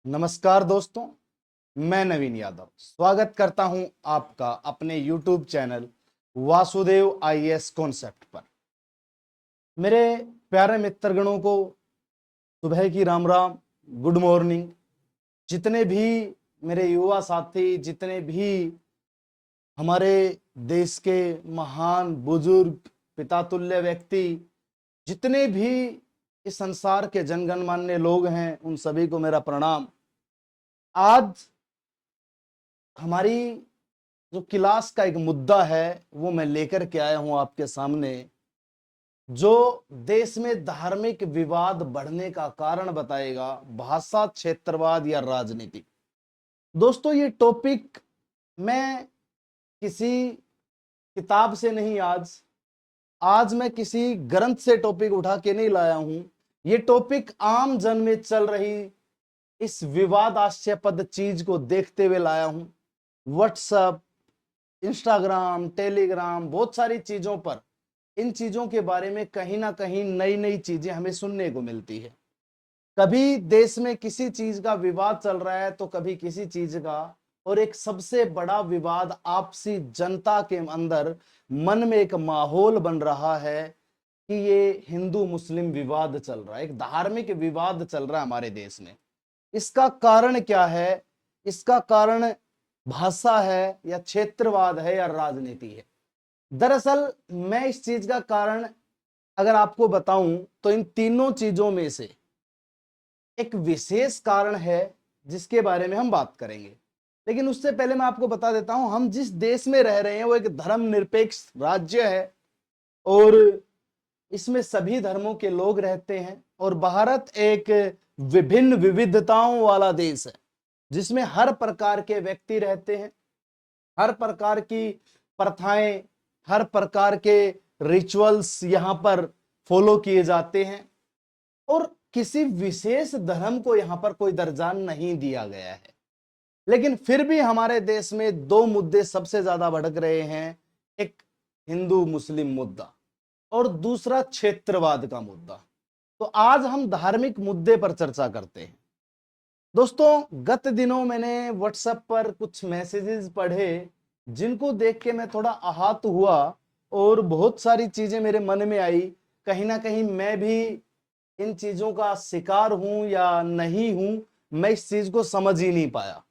नमस्कार दोस्तों, मैं नवीन यादव स्वागत करता हूं आपका अपने YouTube channel Vasudev IAS concept पर। मेरे प्यारे मित्रगणों को सुबह की राम राम, गुड मॉर्निंग। जितने भी मेरे युवा साथी, जितने भी हमारे देश के महान बुजुर्ग, पितातुल्य व्यक्ति, जितने भी इस संसार के जनगणमान्य लोग हैं, उन सभी को मेरा प्रणाम। आज हमारी जो क्लास का एक मुद्दा है वो मैं लेकर के आया हूं आपके सामने, जो देश में धार्मिक विवाद बढ़ने का कारण बताएगा, भाषा, क्षेत्रवाद या राजनीति। दोस्तों, ये टॉपिक मैं किसी किताब से नहीं, आज मैं किसी ग्रंथ से टॉपिक उठा के नहीं लाया हूं। ये टॉपिक आम जन में चल रही इस विवादास्पद चीज को देखते हुए लाया हूं। व्हाट्सएप, इंस्टाग्राम, टेलीग्राम, बहुत सारी चीजों पर इन चीजों के बारे में कहीं ना कहीं नई नई चीजें हमें सुनने को मिलती है। कभी देश में किसी चीज का विवाद चल रहा है तो कभी किसी चीज का, और एक सबसे बड़ा विवाद आपसी जनता के अंदर मन में एक माहौल बन रहा है कि ये हिंदू मुस्लिम विवाद चल रहा है, एक धार्मिक विवाद चल रहा है हमारे देश में। इसका कारण क्या है? इसका कारण भाषा है या क्षेत्रवाद है या राजनीति है? दरअसल मैं इस चीज का कारण अगर आपको बताऊं तो इन तीनों चीजों में से एक विशेष कारण है जिसके बारे में हम बात करेंगे। लेकिन उससे पहले मैं आपको बता देता हूं, हम जिस देश में रह रहे हैं वो एक धर्मनिरपेक्ष राज्य है और इसमें सभी धर्मों के लोग रहते हैं। और भारत एक विभिन्न विविधताओं वाला देश है जिसमें हर प्रकार के व्यक्ति रहते हैं, हर प्रकार की प्रथाएं, हर प्रकार के रिचुअल्स यहां पर फॉलो किए जाते हैं और किसी विशेष धर्म को यहां पर कोई दर्जा नहीं दिया गया है। लेकिन फिर भी हमारे देश में दो मुद्दे सबसे ज्यादा भड़क रहे हैं, एक हिंदू मुस्लिम मुद्दा और दूसरा क्षेत्रवाद का मुद्दा। तो आज हम धार्मिक मुद्दे पर चर्चा करते हैं। दोस्तों, गत दिनों मैंने व्हाट्सएप पर कुछ मैसेजेस पढ़े जिनको देख के मैं थोड़ा आहत हुआ और बहुत सारी चीजें मेरे मन में आई। कहीं ना कहीं मैं भी इन चीजों का शिकार हूं या नहीं हूं, मैं इस चीज को समझ ही नहीं पाया।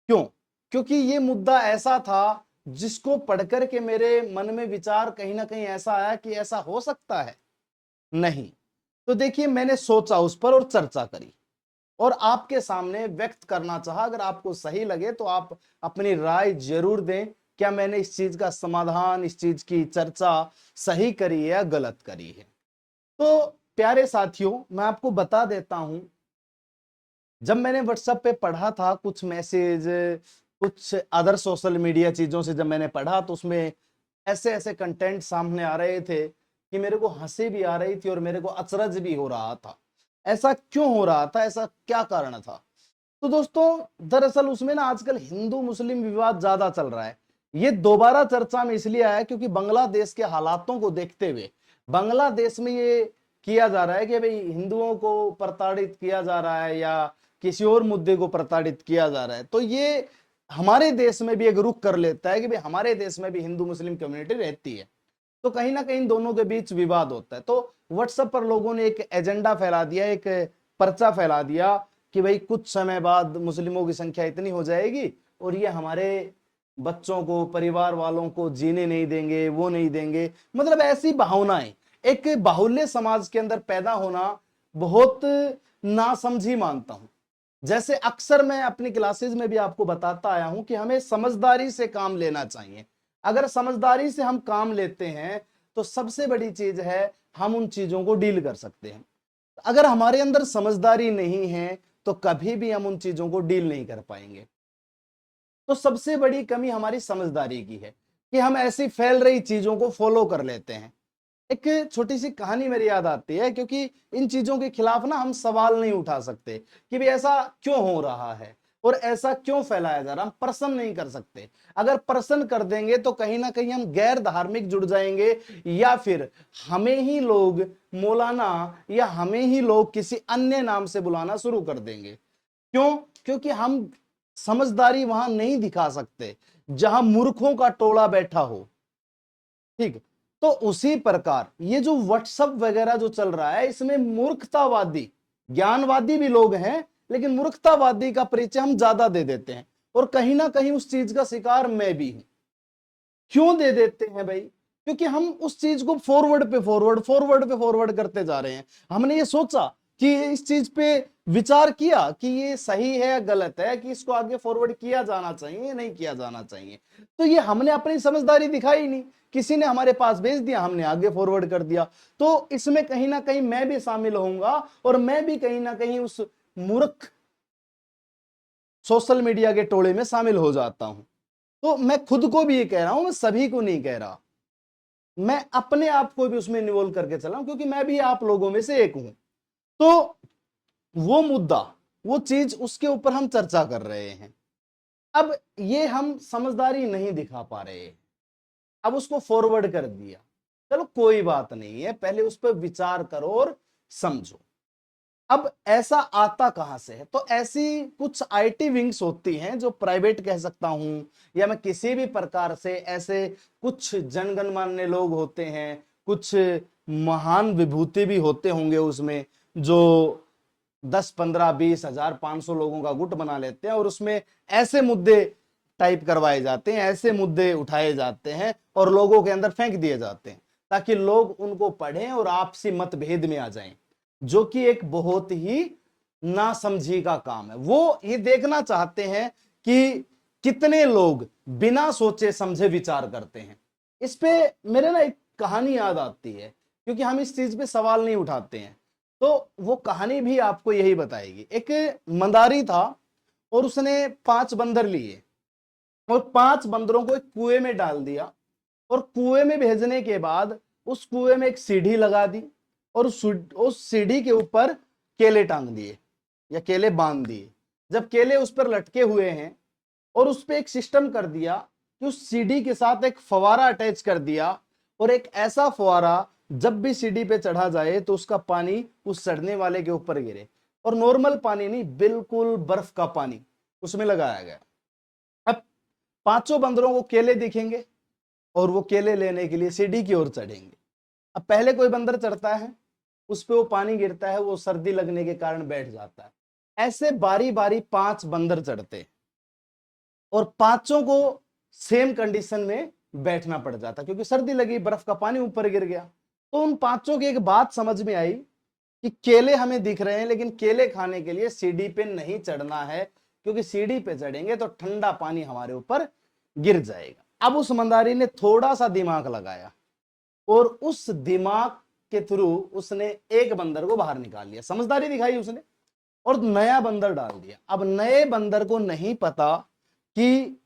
क्यों? क्योंकि ये मुद्दा ऐसा था जिसको पढ़कर के मेरे मन में विचार कहीं ना कहीं ऐसा आया कि ऐसा हो सकता है। नहीं तो देखिए, मैंने सोचा उस पर और चर्चा करी और आपके सामने व्यक्त करना चाहा। अगर आपको सही लगे तो आप अपनी राय जरूर दें, क्या मैंने इस चीज का समाधान, इस चीज की चर्चा सही करी है या गलत करी है। तो प्यारे साथियों, मैं आपको बता देता हूं, जब मैंने व्हाट्सएप पे पढ़ा था कुछ मैसेज, कुछ अदर सोशल मीडिया चीजों से जब मैंने पढ़ा तो उसमें ऐसे ऐसे कंटेंट सामने आ रहे थे कि मेरे को हंसी भी आ रही थी और मेरे को अचरज भी हो रहा था। ऐसा क्यों हो रहा था? ऐसा क्या कारण था? तो दोस्तों, दरअसल उसमें ना आजकल हिंदू मुस्लिम विवाद ज्यादा चल रहा है। ये दोबारा चर्चा में इसलिए आया क्योंकि बांग्लादेश के हालातों को देखते हुए बांग्लादेश में ये किया जा रहा है कि भाई हिंदुओं को प्रताड़ित किया जा रहा है या किसी और मुद्दे को प्रताड़ित किया जा रहा है। तो ये हमारे देश में भी एक रुख कर लेता है कि भाई हमारे देश में भी हिंदू मुस्लिम कम्युनिटी रहती है, तो कहीं ना कहीं दोनों के बीच विवाद होता है। तो व्हाट्सएप पर लोगों ने एक एजेंडा फैला दिया, एक पर्चा फैला दिया कि भाई कुछ समय बाद मुस्लिमों की संख्या इतनी हो जाएगी और ये हमारे बच्चों को, परिवार वालों को जीने नहीं देंगे, वो नहीं देंगे। मतलब ऐसी भावनाएं एक बाहुल्य समाज के अंदर पैदा होना बहुत नासमझी मानता हूं। जैसे अक्सर मैं अपनी क्लासेस में भी आपको बताता आया हूं कि हमें समझदारी से काम लेना चाहिए। अगर समझदारी से हम काम लेते हैं तो सबसे बड़ी चीज है हम उन चीजों को डील कर सकते हैं। अगर हमारे अंदर समझदारी नहीं है तो कभी भी हम उन चीजों को डील नहीं कर पाएंगे। तो सबसे बड़ी कमी हमारी समझदारी की है कि हम ऐसी फैल रही चीजों को फॉलो कर लेते हैं। एक छोटी सी कहानी मेरी याद आती है, क्योंकि इन चीजों के खिलाफ ना हम सवाल नहीं उठा सकते कि भाई ऐसा क्यों हो रहा है और ऐसा क्यों फैलाया जा रहा है। हम प्रश्न नहीं कर सकते। अगर प्रश्न कर देंगे तो कहीं ना कहीं हम गैर धार्मिक जुड़ जाएंगे या फिर हमें ही लोग मौलाना या हमें ही लोग किसी अन्य नाम से बुलाना शुरू कर देंगे। क्यों? क्योंकि हम समझदारी वहां नहीं दिखा सकते जहां मूर्खों का टोला बैठा हो। ठीक, तो उसी प्रकार ये जो व्हाट्सएप वगैरह जो चल रहा है, इसमें मूर्खतावादी, ज्ञानवादी भी लोग हैं, लेकिन मूर्खतावादी का परिचय हम ज्यादा दे देते हैं, और कहीं ना कहीं उस चीज का शिकार मैं भी हूं। क्यों दे देते हैं भाई? क्योंकि हम उस चीज को फॉरवर्ड पे फॉरवर्ड, फॉरवर्ड पे फॉरवर्ड करते जा रहे हैं। हमने ये सोचा कि इस चीज पे विचार किया कि ये सही है या गलत है, कि इसको आगे फॉरवर्ड किया जाना चाहिए या नहीं किया जाना चाहिए, तो ये हमने अपनी समझदारी दिखाई नहीं, किसी ने हमारे पास भेज दिया, हमने आगे फॉरवर्ड कर दिया। तो इसमें कहीं ना कहीं मैं भी शामिल होऊंगा, और मैं भी कहीं ना कहीं उस मूर्ख सोशल मीडिया के टोले में शामिल हो जाता हूं। तो मैं खुद को भी ये कह रहा हूं, मैं सभी को नहीं कह रहा, मैं अपने आप को भी उसमें इन्वॉल्व करके चला हूं, क्योंकि मैं भी आप लोगों में से एक हूं। तो वो मुद्दा, वो चीज, उसके ऊपर हम चर्चा कर रहे हैं। अब ये हम समझदारी नहीं दिखा पा रहे, अब उसको फॉरवर्ड कर दिया, चलो कोई बात नहीं है, पहले उस पर विचार करो और समझो। अब ऐसा आता कहां से है? तो ऐसी कुछ आईटी विंग्स होती हैं, जो प्राइवेट कह सकता हूं, या मैं किसी भी प्रकार से, ऐसे कुछ जनगणमान्य लोग होते हैं, कुछ महान विभूति भी होते होंगे उसमें, जो 10, 15, 20, 1000, 500 लोगों का गुट बना लेते हैं, और उसमें ऐसे मुद्दे टाइप करवाए जाते हैं, ऐसे मुद्दे उठाए जाते हैं और लोगों के अंदर फेंक दिए जाते हैं, ताकि लोग उनको पढ़ें और आपसी मतभेद में आ जाएं, जो कि एक बहुत ही नासमझी का काम है। वो ये देखना चाहते हैं कि कितने लोग बिना सोचे समझे विचार करते हैं। इस पे मेरे ना एक कहानी याद आती है, क्योंकि हम इस चीज पे सवाल नहीं उठाते हैं, तो वो कहानी भी आपको यही बताएगी। एक मंदारी था, और उसने 5 बंदर लिए, और 5 बंदरों को एक कुएं में डाल दिया, और कुएं में भेजने के बाद उस कुएं में एक सीढ़ी लगा दी, और उस सीढ़ी के ऊपर केले टांग दिए या केले बांध दिए। जब केले उस पर लटके हुए हैं, और उस पर एक सिस्टम कर दिया कि उस सीढ़ी के साथ एक फवारा अटैच कर दिया, और एक ऐसा फवारा जब भी सीढ़ी पे चढ़ा जाए तो उसका पानी उस चढ़ने वाले के ऊपर गिरे, और नॉर्मल पानी नहीं, बिल्कुल बर्फ का पानी उसमें लगाया गया। अब 5 बंदरों को केले दिखेंगे, और वो केले लेने के लिए सीढ़ी की ओर चढ़ेंगे। अब पहले कोई बंदर चढ़ता है, उस पे वो पानी गिरता है, वो सर्दी लगने के कारण बैठ जाता है। ऐसे बारी बारी 5 बंदर चढ़ते, और पांचों को सेम कंडीशन में बैठना पड़ जाता, क्योंकि सर्दी लगी, बर्फ का पानी ऊपर गिर गया। तो उन पांचों की एक बात समझ में आई कि केले हमें दिख रहे हैं, लेकिन केले खाने के लिए सीढ़ी पे नहीं चढ़ना है, क्योंकि सीढ़ी पे चढ़ेंगे तो ठंडा पानी हमारे ऊपर गिर जाएगा। अब उस मंदारी ने थोड़ा सा दिमाग लगाया, और उस दिमाग के थ्रू उसने एक बंदर को बाहर निकाल लिया, समझदारी दिखाई उसने, और नया बंदर डाल दिया। अब नए बंदर को नहीं पता कि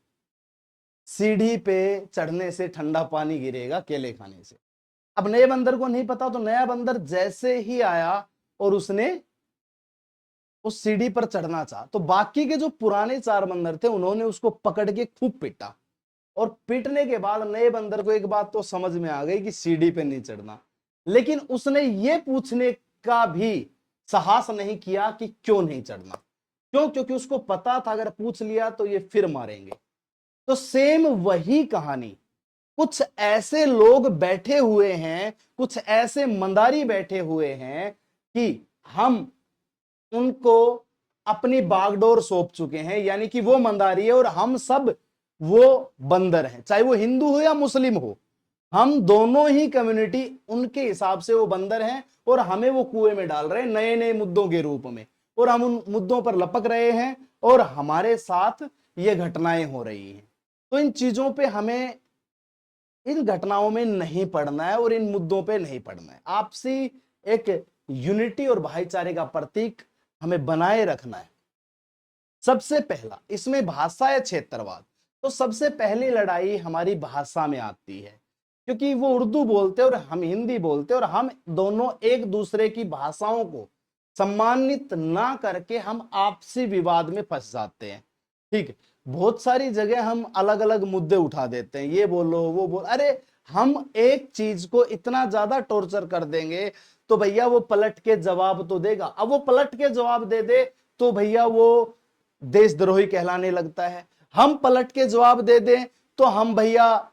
सीढ़ी पे चढ़ने से ठंडा पानी गिरेगा केले खाने से। अब नए बंदर को नहीं पता, तो नया बंदर जैसे ही आया और उसने उस सीढ़ी पर चढ़ना चाहा, तो बाकी के जो पुराने 4 बंदर थे, उन्होंने उसको पकड़ के खूब पीटा, और पीटने के बाद नए बंदर को एक बात तो समझ में आ गई कि सीढ़ी पे नहीं चढ़ना, लेकिन उसने ये पूछने का भी साहस नहीं किया कि क्यों नहीं चढ़ना। क्यों? क्योंकि उसको पता था अगर पूछ लिया तो ये फिर मारेंगे। तो सेम वही कहानी, कुछ ऐसे लोग बैठे हुए हैं, कुछ ऐसे मंदारी बैठे हुए हैं कि हम उनको अपनी बागडोर सौंप चुके हैं, यानी कि वो मंदारी है और हम सब वो बंदर हैं, चाहे वो हिंदू हो या मुस्लिम हो, हम दोनों ही कम्युनिटी उनके हिसाब से वो बंदर हैं, और हमें वो कुएं में डाल रहे हैं नए नए मुद्दों के रूप में, और हम उन मुद्दों पर लपक रहे हैं, और हमारे साथ ये घटनाएं हो रही हैं। तो इन चीजों पे हमें, इन घटनाओं में नहीं पड़ना है, और इन मुद्दों पे नहीं पड़ना है। आपसी एक यूनिटी और भाईचारे का प्रतीक हमें बनाए रखना है। सबसे पहला इसमें भाषा या क्षेत्रवाद, तो सबसे पहली लड़ाई हमारी भाषा में आती है, क्योंकि वो उर्दू बोलते और हम हिंदी बोलते, और हम दोनों एक दूसरे की भाषाओं को सम्मानित ना करके हम आपसी विवाद में फंस जाते हैं। ठीक है, बहुत सारी जगह हम अलग अलग मुद्दे उठा देते हैं, ये बोलो वो बोल, अरे हम एक चीज को इतना ज्यादा टॉर्चर कर देंगे तो भैया वो पलट के जवाब तो देगा। अब वो पलट के जवाब दे दे तो भैया वो देशद्रोही कहलाने लगता है। हम पलट के जवाब दे दें तो हम भैया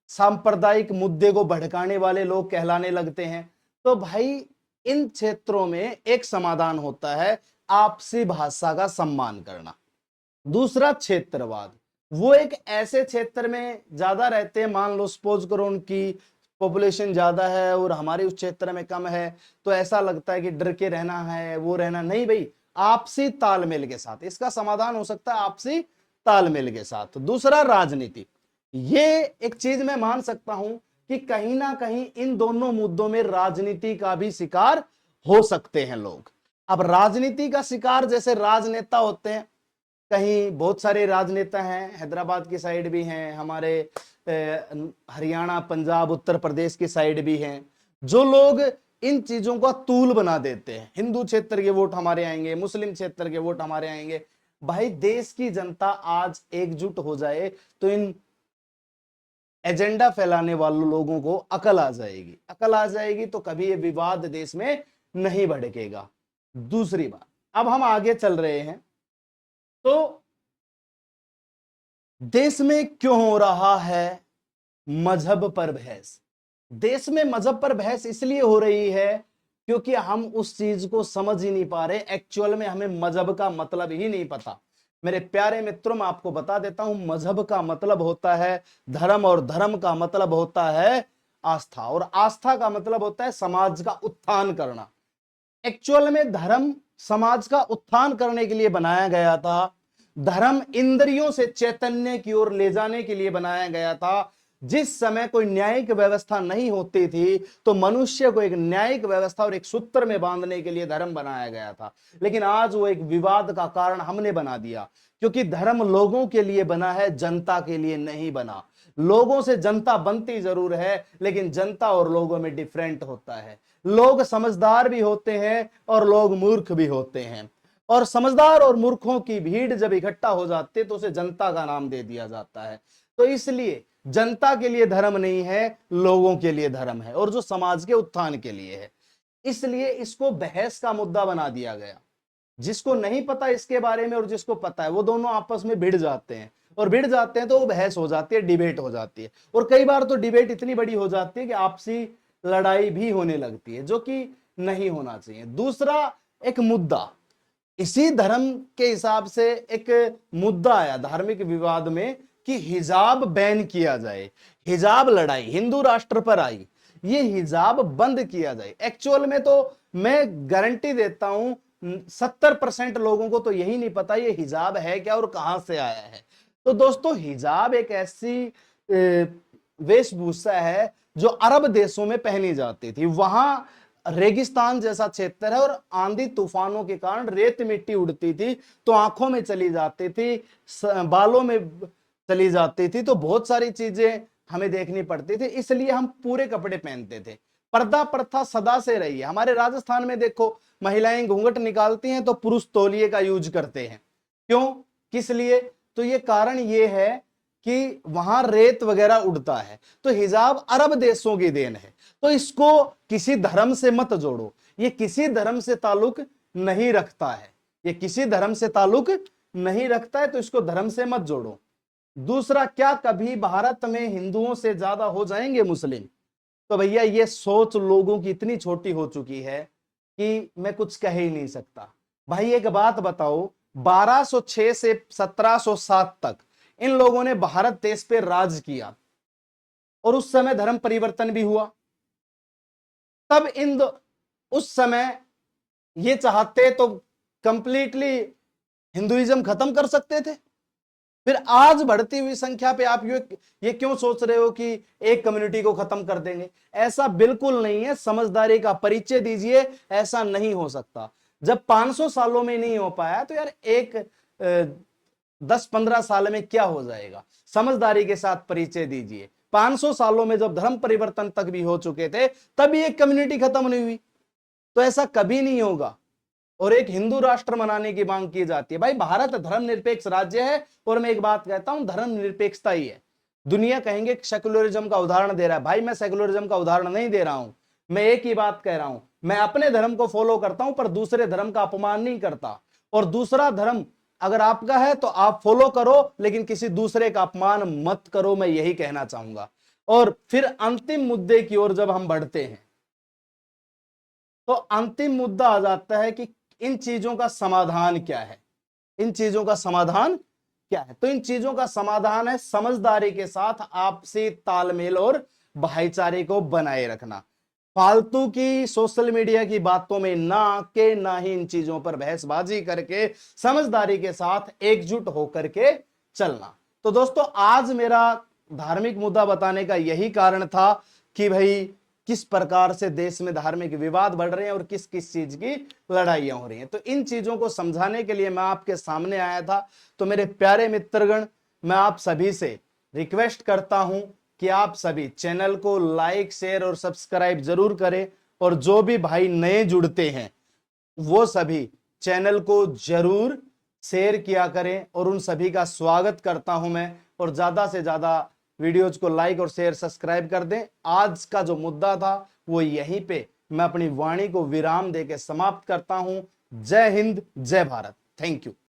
सांप्रदायिक मुद्दे को भड़काने वाले लोग कहलाने लगते हैं। तो भाई इन क्षेत्रों में एक समाधान होता है, आपसी भाषा का सम्मान करना। दूसरा क्षेत्रवाद, वो एक ऐसे क्षेत्र में ज्यादा रहते हैं, मान लो सपोज करो उनकी पॉपुलेशन ज्यादा है और हमारे उस क्षेत्र में कम है, तो ऐसा लगता है कि डर के रहना है, वो रहना नहीं भाई, आपसी तालमेल के साथ इसका समाधान हो सकता है, आपसी तालमेल के साथ। दूसरा राजनीति, ये एक चीज मैं मान सकता हूं कि कहीं ना कहीं इन दोनों मुद्दों में राजनीति का भी शिकार हो सकते हैं लोग। अब राजनीति का शिकार जैसे राजनेता होते हैं, कहीं बहुत सारे राजनेता हैं, हैदराबाद की साइड भी हैं, हमारे हरियाणा, पंजाब, उत्तर प्रदेश की साइड भी हैं, जो लोग इन चीजों का तूल बना देते हैं। हिंदू क्षेत्र के वोट हमारे आएंगे, मुस्लिम क्षेत्र के वोट हमारे आएंगे। भाई देश की जनता आज एकजुट हो जाए तो इन एजेंडा फैलाने वाले लोगों को अकल आ जाएगी, अकल आ जाएगी तो कभी ये विवाद देश में नहीं भड़केगा। दूसरी बात, अब हम आगे चल रहे हैं, तो देश में क्यों हो रहा है मजहब पर बहस? देश में मजहब पर बहस इसलिए हो रही है क्योंकि हम उस चीज को समझ ही नहीं पा रहे, एक्चुअल में हमें मजहब का मतलब ही नहीं पता। मेरे प्यारे मित्रों, मैं आपको बता देता हूं, मजहब का मतलब होता है धर्म, और धर्म का मतलब होता है आस्था, और आस्था का मतलब होता है समाज का उत्थान करना। एक्चुअल में धर्म समाज का उत्थान करने के लिए बनाया गया था, धर्म इंद्रियों से चैतन्य की ओर ले जाने के लिए बनाया गया था। जिस समय कोई न्यायिक व्यवस्था नहीं होती थी तो मनुष्य को एक न्यायिक व्यवस्था और एक सूत्र में बांधने के लिए धर्म बनाया गया था, लेकिन आज वो एक विवाद का कारण हमने बना दिया, क्योंकि धर्म लोगों के लिए बना है, जनता के लिए नहीं बना। लोगों से जनता बनती जरूर है, लेकिन जनता और लोगों में डिफरेंट होता है। लोग समझदार भी होते हैं और लोग मूर्ख भी होते हैं, और समझदार और मूर्खों की भीड़ जब इकट्ठा हो जाती है तो उसे जनता का नाम दे दिया जाता है। तो इसलिए जनता के लिए धर्म नहीं है, लोगों के लिए धर्म है, और जो समाज के उत्थान के लिए है। इसलिए इसको बहस का मुद्दा बना दिया गया। जिसको नहीं पता इसके बारे में और जिसको पता है, वो दोनों आपस में भिड़ जाते हैं, और भिड़ जाते हैं तो वो बहस हो जाती है, डिबेट हो जाती है, और कई बार तो डिबेट इतनी बड़ी हो जाती है कि आपसी लड़ाई भी होने लगती है, जो कि नहीं होना चाहिए। दूसरा एक मुद्दा, इसी धर्म के हिसाब से एक मुद्दा आया धार्मिक विवाद में कि हिजाब बैन किया जाए, हिजाब लड़ाई हिंदू राष्ट्र पर आई, ये हिजाब बंद किया जाए। एक्चुअल में तो मैं गारंटी देता हूं 70% लोगों को तो यही नहीं पता ये हिजाब है क्या और कहां से आया है। तो दोस्तों, हिजाब एक ऐसी वेशभूषा है जो अरब देशों में पहनी जाती थी। वहां रेगिस्तान जैसा क्षेत्र है और आंधी तूफानों के कारण रेत मिट्टी उड़ती थी, तो आंखों में चली जाती थी, बालों में चली जाती थी, तो बहुत सारी चीजें हमें देखनी पड़ती थी, इसलिए हम पूरे कपड़े पहनते थे। पर्दा प्रथा सदा से रही है। हमारे राजस्थान में देखो, महिलाएं घूंघट निकालती हैं तो पुरुष तौलिए का यूज करते हैं। क्यों, किस लिए? तो ये कारण ये है कि वहां रेत वगैरह उड़ता है। तो हिजाब अरब देशों की देन है, तो इसको किसी धर्म से मत जोड़ो, ये किसी धर्म से ताल्लुक नहीं रखता है, ये किसी धर्म से ताल्लुक नहीं रखता है, तो इसको धर्म से मत जोड़ो। दूसरा, क्या कभी भारत में हिंदुओं से ज्यादा हो जाएंगे मुस्लिम? तो भैया ये सोच लोगों की इतनी छोटी हो चुकी है कि मैं कुछ कह ही नहीं सकता। भाई एक बात बताओ, 1206 से 1707 तक इन लोगों ने भारत देश पे राज किया, और उस समय धर्म परिवर्तन भी हुआ। तब उस समय ये चाहते तो कंप्लीटली हिंदुइज्म खत्म कर सकते थे। फिर आज बढ़ती हुई संख्या पे आप ये क्यों सोच रहे हो कि एक कम्युनिटी को खत्म कर देंगे? ऐसा बिल्कुल नहीं है, समझदारी का परिचय दीजिए, ऐसा नहीं हो सकता। जब 500 सालों में नहीं हो पाया तो यार एक 10-15 साल में क्या हो जाएगा? समझदारी के साथ परिचय दीजिए। 500 सालों में जब धर्म परिवर्तन तक भी हो चुके थे, तभी एक कम्युनिटी खत्म नहीं हुई, तो ऐसा कभी नहीं होगा। और एक हिंदू राष्ट्र बनाने की मांग की जाती है। भाई भारत धर्मनिरपेक्ष राज्य है, और मैं एक बात कहता हूं, धर्मनिरपेक्षता ही है। दुनिया कहेंगे सेकुलरिज्म का उदाहरण दे रहा है, भाई मैं सेकुलरिज्म का उदाहरण नहीं दे रहा हूं, मैं एक ही बात कह रहा हूं, मैं अपने धर्म को फॉलो करता हूं पर दूसरे धर्म का अपमान नहीं करता। और दूसरा धर्म अगर आपका है तो आप फॉलो करो, लेकिन किसी दूसरे का अपमान मत करो, मैं यही कहना चाहूंगा। और फिर अंतिम मुद्दे की ओर जब हम बढ़ते हैं तो अंतिम मुद्दा आ जाता है कि इन चीजों का समाधान क्या है। इन चीजों का समाधान क्या है? तो इन चीजों का समाधान है समझदारी के साथ आपसी तालमेल और भाईचारे को बनाए रखना। फालतू की सोशल मीडिया की बातों में ना ही इन चीजों पर बहसबाजी करके समझदारी के साथ एकजुट होकर के चलना। तो दोस्तों, आज मेरा धार्मिक मुद्दा बताने का यही कारण था कि भाई किस प्रकार से देश में धार्मिक विवाद बढ़ रहे हैं और किस किस चीज की लड़ाइयां हो रही हैं। तो इन चीजों को समझाने के लिए मैं आपके सामने आया था। तो मेरे प्यारे मित्रगण, मैं आप सभी से रिक्वेस्ट करता हूं कि आप सभी चैनल को लाइक, शेयर और सब्सक्राइब जरूर करें। और जो भी भाई नए जुड़ते हैं वो सभी चैनल को जरूर शेयर किया करें, और उन सभी का स्वागत करता हूं मैं। और ज्यादा से ज्यादा वीडियोज को लाइक और शेयर सब्सक्राइब कर दें। आज का जो मुद्दा था वो यहीं पे मैं अपनी वाणी को विराम देके समाप्त करता हूं। जय हिंद, जय भारत। Thank you.